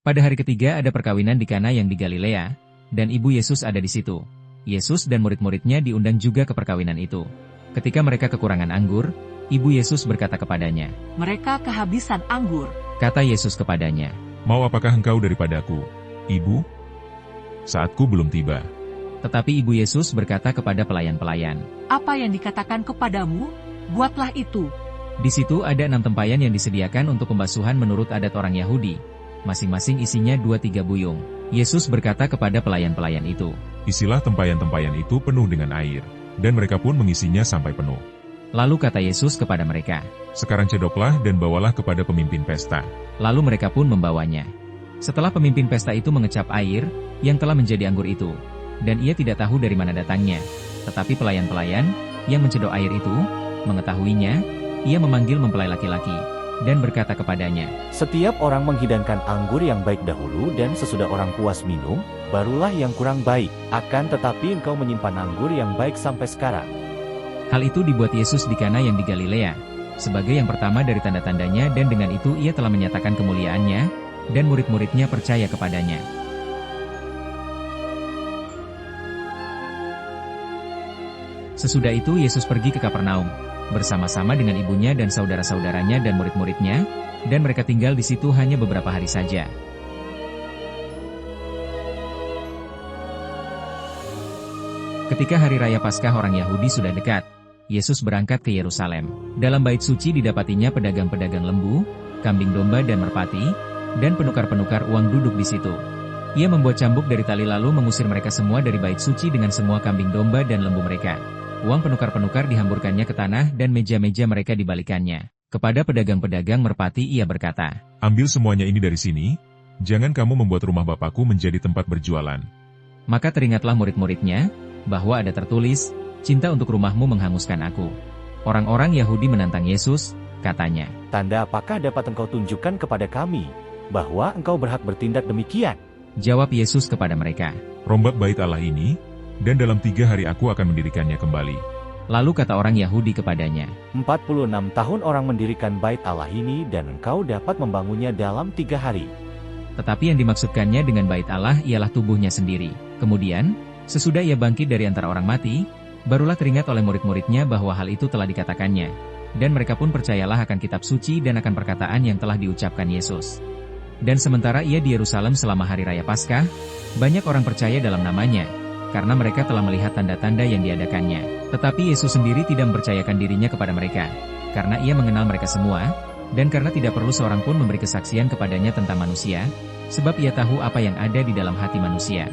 Pada hari ketiga ada perkawinan di Kana yang di Galilea, dan ibu Yesus ada di situ. Yesus dan murid-muridnya diundang juga ke perkawinan itu. Ketika mereka kekurangan anggur, ibu Yesus berkata kepadanya, "Mereka kehabisan anggur." Kata Yesus kepadanya, "Mau apakah engkau daripadaku, Ibu? Saatku belum tiba." Tetapi ibu Yesus berkata kepada pelayan-pelayan, "Apa yang dikatakan kepadamu, buatlah itu." Di situ ada 6 tempayan yang disediakan untuk pembasuhan menurut adat orang Yahudi. Masing-masing isinya 2-3 buyung. Yesus berkata kepada pelayan-pelayan itu, "Isilah tempayan-tempayan itu penuh dengan air." Dan mereka pun mengisinya sampai penuh. Lalu kata Yesus kepada mereka, "Sekarang cedoklah dan bawalah kepada pemimpin pesta." lalu mereka pun membawanya. Setelah pemimpin pesta itu mengecap air, yang telah menjadi anggur itu, dan ia tidak tahu dari mana datangnya. Tetapi pelayan-pelayan, yang mencedok air itu, mengetahuinya, ia memanggil mempelai laki-laki, dan berkata kepadanya, Setiap orang menghidangkan anggur yang baik dahulu dan sesudah orang puas minum, barulah yang kurang baik. Akan tetapi engkau menyimpan anggur yang baik sampai sekarang. Hal itu dibuat Yesus di Kana yang di Galilea, sebagai yang pertama dari tanda-tandanya, dan dengan itu ia telah menyatakan kemuliaannya, dan murid-muridnya percaya kepadanya. Sesudah itu Yesus pergi ke Kapernaum, bersama-sama dengan ibunya dan saudara-saudaranya dan murid-muridnya, dan mereka tinggal di situ hanya beberapa hari saja. Ketika hari raya Paskah orang Yahudi sudah dekat, Yesus berangkat ke Yerusalem. Dalam bait suci didapatinya pedagang-pedagang lembu, kambing domba dan merpati, dan penukar-penukar uang duduk di situ. Ia membuat cambuk dari tali lalu mengusir mereka semua dari bait suci dengan semua kambing domba dan lembu mereka. Uang penukar-penukar dihamburkannya ke tanah dan meja-meja mereka dibalikannya. Kepada pedagang-pedagang merpati ia berkata, "Ambil semuanya ini dari sini, jangan kamu membuat rumah Bapakku menjadi tempat berjualan." Maka teringatlah murid-muridnya, bahwa ada tertulis, "Cinta untuk rumahmu menghanguskan aku." Orang-orang Yahudi menantang Yesus, katanya, Tanda apakah dapat engkau tunjukkan kepada kami, bahwa engkau berhak bertindak demikian? Jawab Yesus kepada mereka. "Rombak bait Allah ini, dan dalam 3 hari aku akan mendirikannya kembali." Lalu kata orang Yahudi kepadanya, 46 tahun orang mendirikan bait Allah ini dan engkau dapat membangunnya dalam 3 hari. tetapi yang dimaksudkannya dengan bait Allah ialah tubuhnya sendiri. Kemudian, sesudah ia bangkit dari antara orang mati, barulah teringat oleh murid-muridnya bahwa hal itu telah dikatakannya. Dan mereka pun percayalah akan kitab suci dan akan perkataan yang telah diucapkan Yesus. Dan sementara ia di Yerusalem selama hari raya Paskah, banyak orang percaya dalam namanya, karena mereka telah melihat tanda-tanda yang diadakannya. Tetapi Yesus sendiri tidak mempercayakan dirinya kepada mereka, karena ia mengenal mereka semua, dan karena tidak perlu seorang pun memberi kesaksian kepadanya tentang manusia, sebab ia tahu apa yang ada di dalam hati manusia.